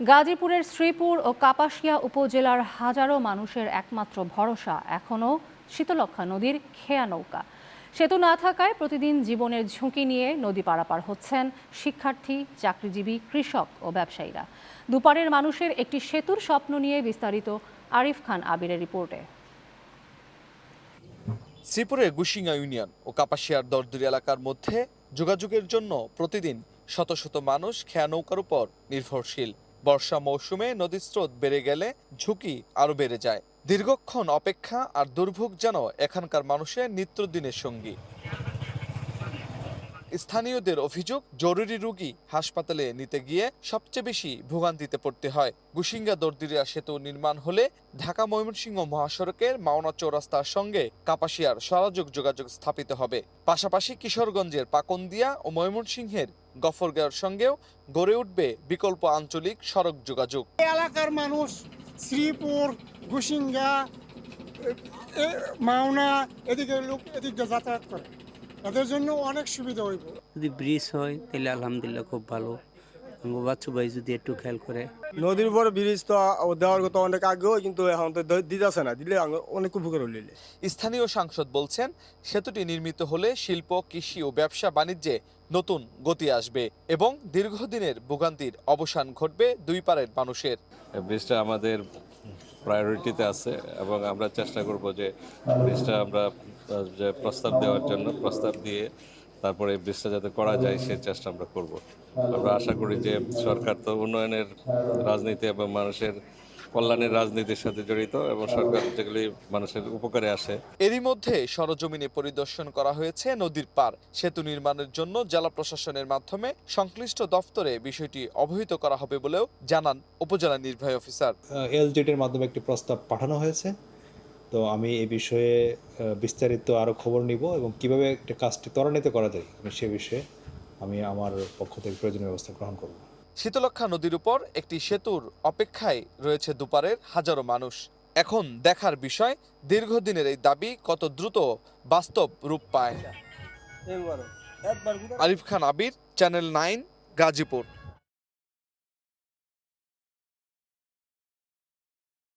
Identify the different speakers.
Speaker 1: গাজীপুরের শ্রীপুর ও কাপাসিয়া উপজেলার হাজারো মানুষের একমাত্র ভরসা এখনও শীতলক্ষ্যা নদীর খেয়া নৌকা। সেতু না থাকায় প্রতিদিন জীবনের ঝুঁকি নিয়ে নদী পারাপার হচ্ছেন শিক্ষার্থী, চাকরিজীবী, কৃষক ও ব্যবসায়ীরা। দুপারের মানুষের একটি সেতুর স্বপ্ন নিয়ে বিস্তারিত আরিফ খান আবিরের রিপোর্টে।
Speaker 2: শ্রীপুরের গুশিঙ্গা ইউনিয়ন ও কাপাসিয়ার দরদুরি এলাকার মধ্যে যোগাযোগের জন্য প্রতিদিন শত শত মানুষ খেয়া নৌকার উপর নির্ভরশীল। বর্ষা মৌসুমে নদীর স্রোত বেড়ে গেলে ঝুঁকি আরও বেড়ে যায়। দীর্ঘক্ষণ অপেক্ষা আর দুর্ভোগ যেন এখানকার মানুষের নিত্যদিনের সঙ্গী। স্থানীয়দের অভিযোগ, জরুরি রোগী হাসপাতালে নিতে গিয়ে সবচেয়ে বেশি ভোগান্তিতে পড়তে হয়। গুশিঙ্গা দরদুরিয়া সেতু নির্মাণ হলে ঢাকা ময়মনসিংহ মহাসড়কের মাওনা চৌরাস্তার সঙ্গে কাপাসিয়ার সরাসরি যোগাযোগ স্থাপিত হবে। পাশাপাশি কিশোরগঞ্জের পাকন্দিয়া ও ময়মনসিংহের গফরগাঁওয়ের সঙ্গেও গড়ে উঠবে বিকল্প আঞ্চলিক সড়ক যোগাযোগ।
Speaker 3: এলাকার মানুষ শ্রীপুর, গুশিঙ্গা, মাওনা এদিকে লোক এদিকে যাতায়াত করে, তাদের জন্য অনেক সুবিধা হইব।
Speaker 4: যদি ব্রিজ হয় তাহলে আলহামদুলিল্লাহ খুব ভালো। বাচ্চু ভাই যদি একটু খেয়াল করে।
Speaker 5: নদীর উপর ব্রিজ তো দেওয়ার কথা অনেক আগেও, কিন্তু এখন তো দিতেছে না, দিলে অনেক উপকার হইলে।
Speaker 2: স্থানীয় সাংসদ বলছেন, সেতুটি নির্মিত হলে শিল্প, কৃষি ও ব্যবসা বাণিজ্যে নতুন গতি আসবে এবং দীর্ঘদিনের ভোগান্তির অবসান ঘটবে দুই পারের মানুষের।
Speaker 6: ব্রিজটা আমাদের প্রায়োরিটিতে আছে এবং আমরা চেষ্টা করব যে ব্রিজটা আমরা যে প্রস্তাব দেওয়ার জন্য প্রস্তাব দিয়ে তারপরে ব্রিজটা যাতে করা যায় সেই চেষ্টা আমরা করব। আমরা আশা করি যে সরকার তো উন্নয়নের রাজনীতি এবং মানুষের কল্যাণের রাজনীতির সাথে জড়িত এবং সরকার যেগুলি মানুষের উপকারে আসে।
Speaker 2: এরই মধ্যে সরজমিনে পরিদর্শন করা হয়েছে নদীর পার। সেতু নির্মাণের জন্য জেলা প্রশাসনের মাধ্যমে সংশ্লিষ্ট দফতরে বিষয়টি অবহিত করা হবে বলেও জানান উপজেলা নির্বাহী অফিসার।
Speaker 7: এলজেডের মাধ্যমে একটি প্রস্তাব পাঠানো হয়েছে। তো আমি এই বিষয়ে বিস্তারিত আরও খবর নিব এবং কিভাবে একটা কাজটি ত্বরান্বিত করা যায় সে বিষয়ে আমি আমার পক্ষ থেকে প্রয়োজনীয় ব্যবস্থা গ্রহণ করব।
Speaker 2: শীতলক্ষ্যা নদীর উপর একটি সেতুর অপেক্ষায় রয়েছে দুপারের হাজারো মানুষ। এখন দেখার বিষয়, দীর্ঘদিনের এই দাবি কত দ্রুত বাস্তব রূপ পায়। আরিফ খান আবির, চ্যানেল 9, গাজীপুর।